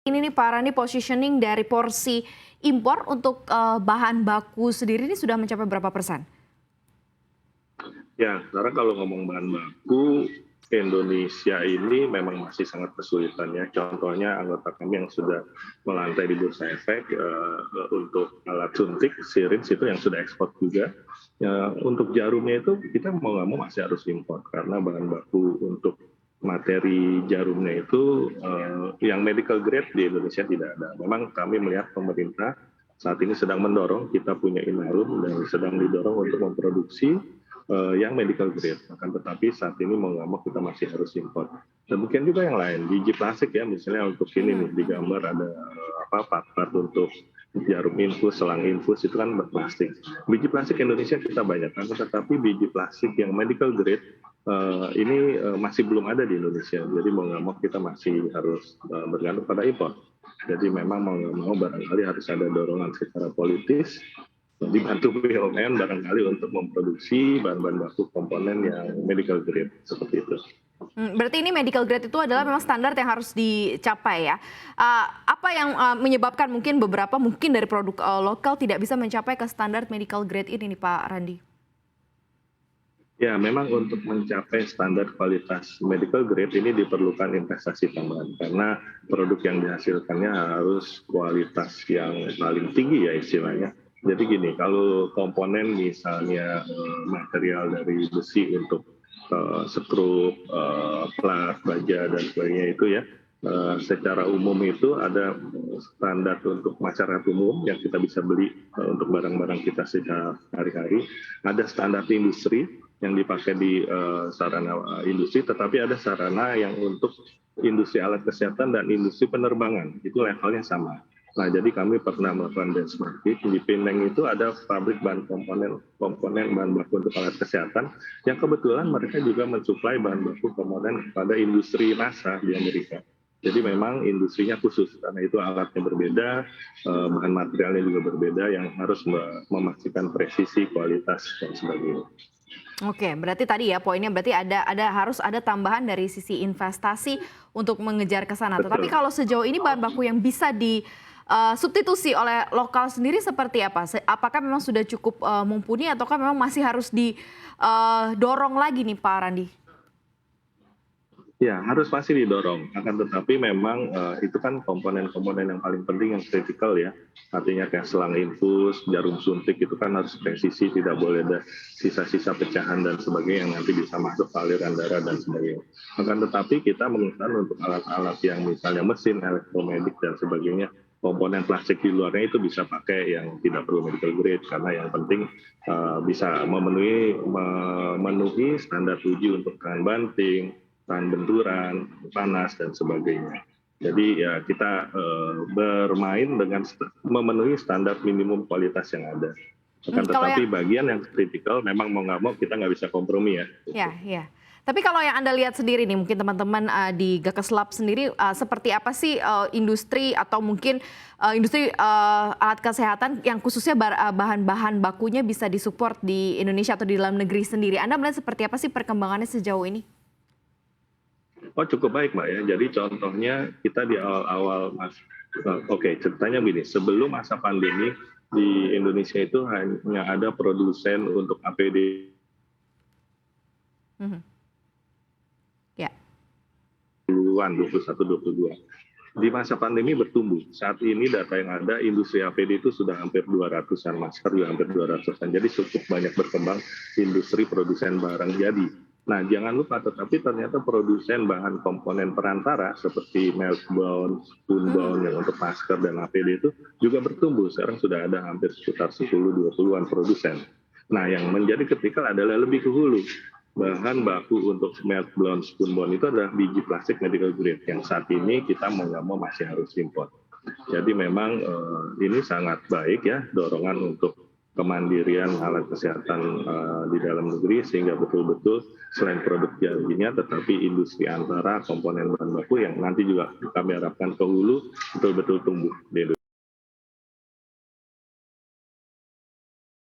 Ini nih Pak Randi, positioning dari porsi impor untuk bahan baku sendiri ini sudah mencapai berapa persen? Ya, karena kalau ngomong bahan baku, Indonesia ini memang masih sangat kesulitan ya. Contohnya anggota kami yang sudah melantai di Bursa Efek untuk alat suntik, syringe itu yang sudah ekspor juga. Ya, untuk jarumnya itu kita mau nggak mau masih harus impor karena bahan baku untuk materi jarumnya itu yang medical grade di Indonesia tidak ada. Memang kami melihat pemerintah saat ini sedang mendorong, kita punya Inalum dan sedang didorong untuk memproduksi yang medical grade. Akan tetapi saat ini mau nggak mau kita masih harus impor. Demikian juga yang lain, biji plastik ya, misalnya untuk ini nih di gambar ada part-part untuk jarum infus, selang infus itu kan berplastik. Biji plastik Indonesia kita banyak, tetapi biji plastik yang medical grade ini masih belum ada di Indonesia. Jadi mau nggak mau kita masih harus bergantung pada impor. Jadi memang mau nggak mau barangkali harus ada dorongan secara politis dibantu BUMN barangkali untuk memproduksi bahan-bahan baku komponen yang medical grade seperti itu. Berarti ini medical grade itu adalah memang standar yang harus dicapai ya. Apa yang menyebabkan mungkin dari produk lokal tidak bisa mencapai ke standar medical grade ini nih Pak Randi? Ya, memang untuk mencapai standar kualitas medical grade ini diperlukan investasi tambahan karena produk yang dihasilkannya harus kualitas yang paling tinggi ya istilahnya. Jadi gini, kalau komponen misalnya material dari besi untuk skrup, plat, baja dan sebagainya itu ya, secara umum itu ada standar untuk masyarakat umum yang kita bisa beli untuk barang-barang kita secara hari-hari. Ada standar industri yang dipakai di sarana industri, tetapi ada sarana yang untuk industri alat kesehatan dan industri penerbangan, itu levelnya sama. Nah, jadi kami pernah melakukan benchmarking di Penang itu ada pabrik bahan komponen bahan baku untuk alat kesehatan yang kebetulan mereka juga mensuplai bahan baku komponen kepada industri NASA di Amerika. Jadi memang industrinya khusus karena itu alatnya berbeda, bahan materialnya juga berbeda yang harus memastikan presisi, kualitas dan sebagainya. Oke, berarti tadi ya poinnya berarti harus ada tambahan dari sisi investasi untuk mengejar ke sana. Tetapi Betul. kalau sejauh ini bahan baku yang bisa disubstitusi oleh lokal sendiri seperti apa? Apakah memang sudah cukup mumpuni ataukah memang masih harus didorong lagi nih Pak Randi? Ya, harus pasti didorong. Akan tetapi memang itu kan komponen-komponen yang paling penting yang kritikal ya. Artinya kayak selang infus, jarum suntik itu kan harus presisi, tidak boleh ada sisa-sisa pecahan dan sebagainya yang nanti bisa masuk ke aliran darah dan sebagainya. Akan tetapi kita menginginkan untuk alat-alat yang misalnya mesin, elektromedik dan sebagainya, komponen plastik di luarnya itu bisa pakai yang tidak perlu medical grade karena yang penting bisa memenuhi standar uji untuk tahan banting, tahan benturan, panas dan sebagainya. Jadi ya kita bermain dengan memenuhi standar minimum kualitas yang ada. Akan tetapi bagian yang kritikal memang mau nggak mau kita nggak bisa kompromi ya. Ya. Tapi kalau yang Anda lihat sendiri nih, mungkin teman-teman di Gakes Lab sendiri seperti apa sih industri atau mungkin industri alat kesehatan yang khususnya bahan-bahan bakunya bisa disupport di Indonesia atau di dalam negeri sendiri? Anda melihat seperti apa sih perkembangannya sejauh ini? Oh cukup baik Mbak ya, jadi contohnya kita di awal-awal ceritanya begini, sebelum masa pandemi di Indonesia itu hanya ada produsen untuk APD Ya. 21-22. Di masa pandemi bertumbuh. Saat ini data yang ada industri APD itu sudah hampir 200-an, masker juga hampir 200-an. Jadi cukup banyak berkembang industri produsen barang jadi. Nah, jangan lupa tetapi ternyata produsen bahan komponen perantara seperti meltbound, spoonbound yang untuk masker dan APD itu juga bertumbuh. Sekarang sudah ada hampir sekitar 10-20-an produsen. Nah, yang menjadi kritikal adalah lebih ke hulu. Bahan baku untuk meltbound, spoonbound itu adalah biji plastik medical grade yang saat ini kita mau nggak mau masih harus impor. Jadi memang ini sangat baik ya dorongan untuk kemandirian alat kesehatan di dalam negeri sehingga betul-betul selain produk jadinya tetapi industri antara komponen bahan baku yang nanti juga kami harapkan ke hulu betul-betul tumbuh di Indonesia.